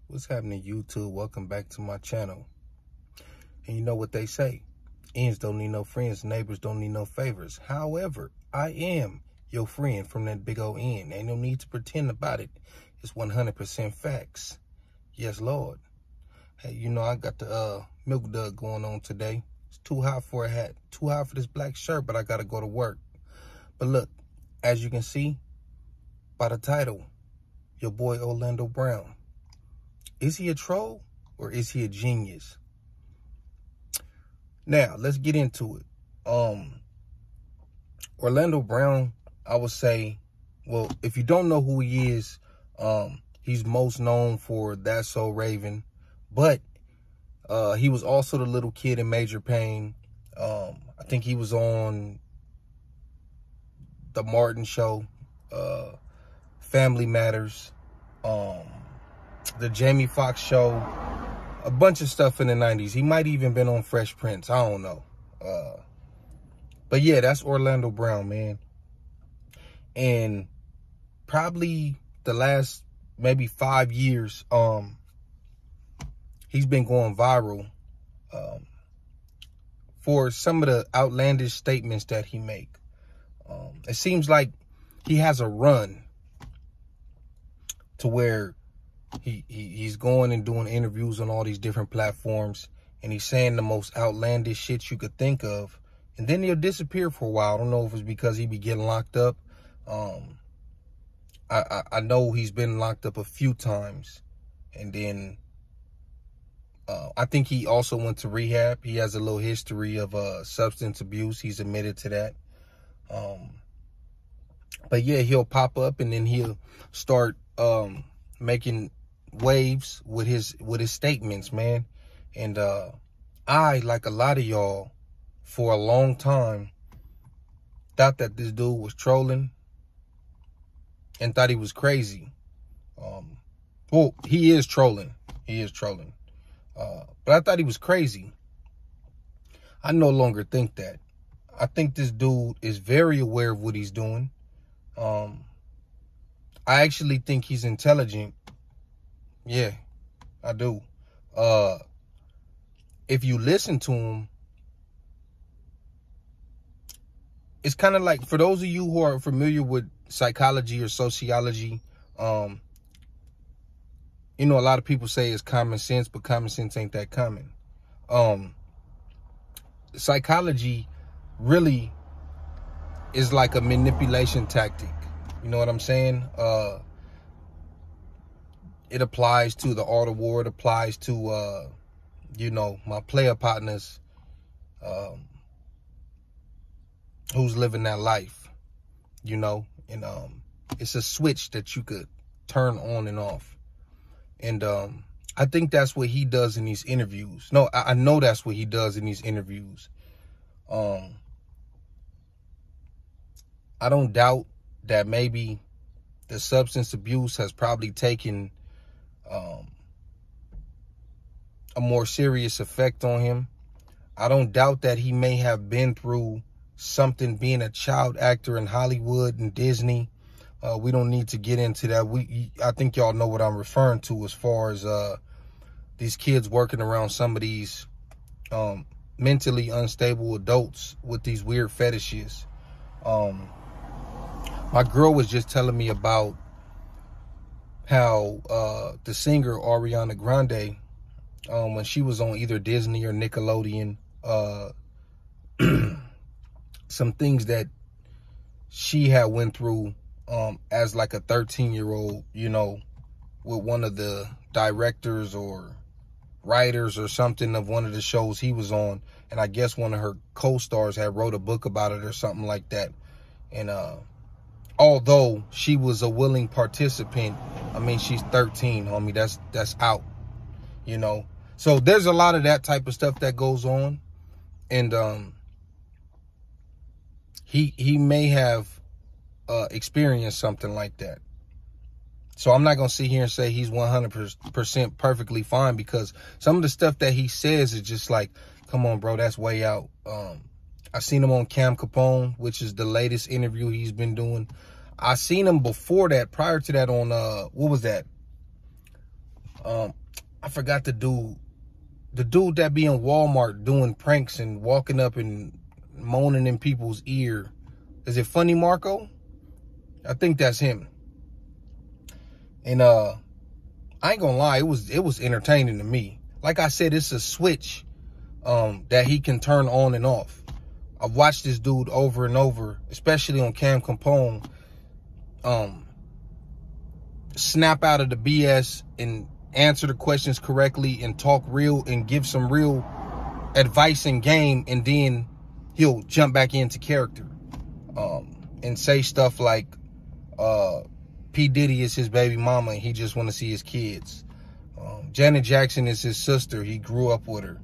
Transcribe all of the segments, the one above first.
What's happening, YouTube? Welcome back to my channel. And you know what they say, ends don't need no friends, neighbors don't need no favors. However, I am your friend from that big old end. Ain't no need to pretend about it. It's 100% facts. Yes, Lord. Hey, you know, I got the milk dug going on today. It's too hot for a hat, too hot for this black shirt, but I gotta go to work. But look, as you can see by the title, your boy Orlando Brown. Is he a troll or is he a genius? Now, let's get into it. Orlando Brown, I would say, well, if you don't know who he is, he's most known for That's So Raven, but he was also the little kid in Major Payne. I think he was on The Martin Show, Family Matters, the Jamie Foxx Show, a bunch of stuff in the 90s. He might even been on Fresh Prince. I don't know. But yeah, that's Orlando Brown, man. And probably the last maybe 5 years, he's been going viral for some of the outlandish statements that he make. It seems like he has a run to where he's going and doing interviews on all these different platforms, and he's saying the most outlandish shit you could think of, and then he'll disappear for a while. I don't know if it's because he be getting locked up. I know he's been locked up a few times, and then I think he also went to rehab. He has a little history of substance abuse. He's admitted to that. But yeah, he'll pop up and then he'll start making waves with his statements, man. And I, like a lot of y'all, for a long time thought that this dude was trolling and thought he was crazy. Well, he is trolling. But I thought he was crazy. I no longer think that. I think this dude is very aware of what he's doing. I actually think he's intelligent. Yeah, I do. If you listen to him, it's kind of like, for those of you who are familiar with psychology or sociology, you know, a lot of people say it's common sense, but common sense ain't that common. Psychology really is like a manipulation tactic. You know what I'm saying? It applies to the art of war. It applies to, you know, my player partners who's living that life, you know. And it's a switch that you could turn on and off. And I think that's what he does in these interviews. No, I know that's what he does in these interviews. I don't doubt that maybe the substance abuse has probably taken a more serious effect on him. I don't doubt that he may have been through something being a child actor in Hollywood and Disney. We don't need to get into that. I think y'all know what I'm referring to as far as these kids working around some of these mentally unstable adults with these weird fetishes. My girl was just telling me about how the singer Ariana Grande, when she was on either Disney or Nickelodeon, some things that she had went through as like a 13-year-old, you know, with one of the directors or writers or something of one of the shows he was on. And I guess one of her co-stars had wrote a book about it or something like that. And although she was a willing participant, I mean, she's 13, homie. That's out, you know. So there's a lot of that type of stuff that goes on. And he may have experienced something like that. So I'm not going to sit here and say he's 100% perfectly fine, because some of the stuff that he says is just like, come on, bro, that's way out. I seen him on Cam Capone, which is the latest interview he's been doing. I seen him before that, prior to that, on, what was that? I forgot the dude that be in Walmart doing pranks and walking up and moaning in people's ear. Is it Funny Marco? I think that's him. And I ain't gonna lie, it was entertaining to me. Like I said, it's a switch that he can turn on and off. I've watched this dude over and over, especially on Cam Capone, snap out of the BS and answer the questions correctly and talk real and give some real advice and game, and then he'll jump back into character and say stuff like P. Diddy is his baby mama and he just want to see his kids. Janet Jackson is his sister. He grew up with her.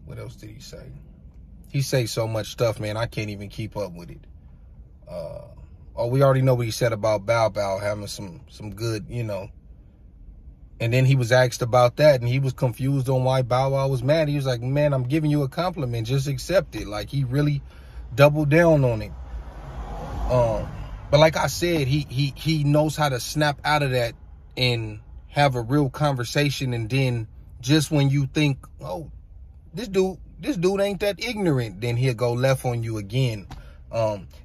What else did he say? He say so much stuff, man. I can't even keep up with it. Oh, we already know what he said about Bow Bow having some good, you know. And then he was asked about that, and he was confused on why Bow Wow was mad. He was like, man, I'm giving you a compliment. Just accept it. Like, he really doubled down on it. But like I said, he knows how to snap out of that and have a real conversation. And then just when you think, oh, this dude ain't that ignorant, then he'll go left on you again.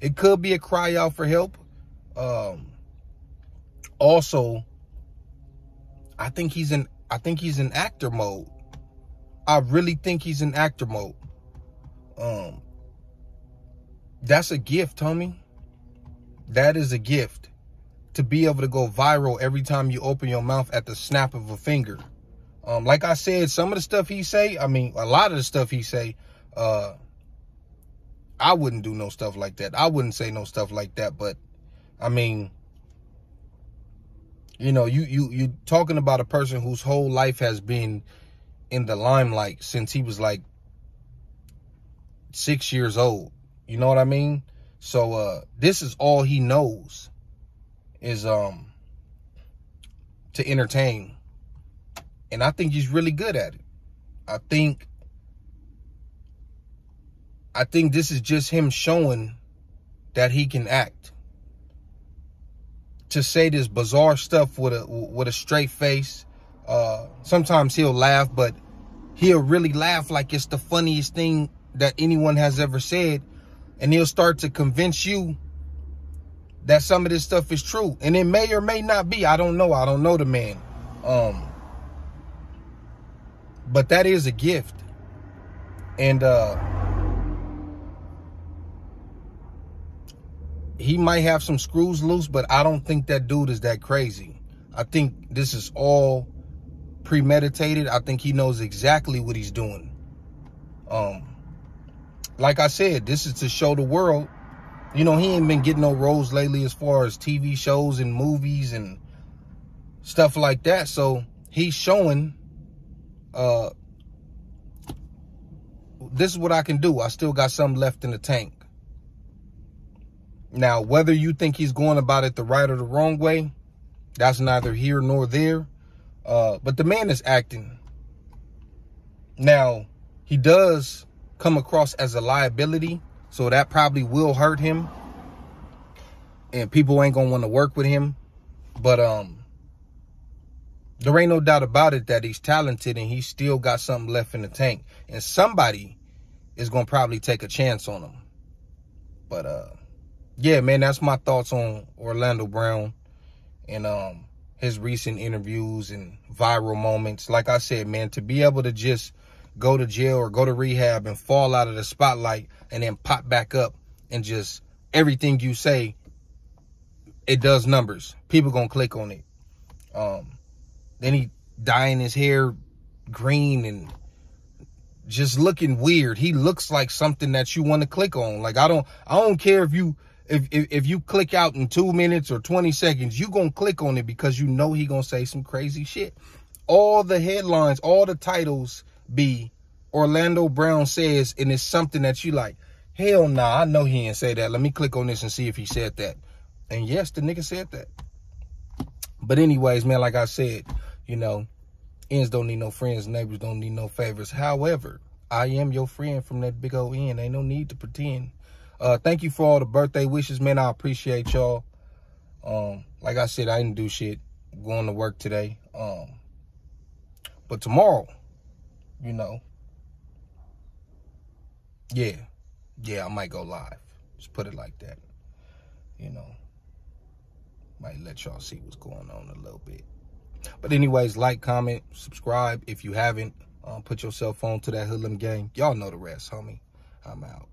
It could be a cry out for help. Also, I think he's in actor mode. I really think he's in actor mode. That's a gift, homie. That is a gift, to be able to go viral every time you open your mouth at the snap of a finger. Like I said, some of the stuff he say, I mean, a lot of the stuff he say, I wouldn't do no stuff like that. I wouldn't say no stuff like that. But I mean, you know, you talking about a person whose whole life has been in the limelight since he was like 6 years old. You know what I mean? So this is all he knows, is to entertain. And I think he's really good at it. I think this is just him showing that he can act. To say this bizarre stuff with a straight face. Sometimes he'll laugh, but he'll really laugh like it's the funniest thing that anyone has ever said. And he'll start to convince you that some of this stuff is true. And it may or may not be. I don't know. I don't know the man. But that is a gift. And he might have some screws loose, but I don't think that dude is that crazy. I think this is all premeditated. I think he knows exactly what he's doing. Like I said, this is to show the world, you know, he ain't been getting no roles lately as far as TV shows and movies and stuff like that. So he's showing, this is what I can do. I still got something left in the tank. Now, whether you think he's going about it the right or the wrong way, that's neither here nor there. But the man is acting. Now, he does come across as a liability, so that probably will hurt him. And people ain't gonna want to work with him. But there ain't no doubt about it that he's talented and he's still got something left in the tank. And somebody is gonna probably take a chance on him. But yeah, man, that's my thoughts on Orlando Brown and his recent interviews and viral moments. Like I said, man, to be able to just go to jail or go to rehab and fall out of the spotlight and then pop back up and just everything you say, it does numbers. People gonna click on it. Then he dyeing his hair green and just looking weird. He looks like something that you want to click on. Like I don't care if you click out in 2 minutes or 20 seconds, you gonna click on it because you know he gonna say some crazy shit. All the headlines, all the titles be Orlando Brown says, and it's something that you like, hell nah, I know he didn't say that. Let me click on this and see if he said that. And yes, the nigga said that. But anyways, man, like I said, you know, ends don't need no friends, neighbors don't need no favors. However, I am your friend from that big old end. Ain't no need to pretend. Thank you for all the birthday wishes, man. I appreciate y'all. like I said, I didn't do shit going to work today. But tomorrow, you know, yeah, I might go live. Just put it like that. You know, might let y'all see what's going on a little bit. But anyways, like, comment, subscribe if you haven't. Put your cell phone to that hoodlum game. Y'all know the rest, homie. I'm out.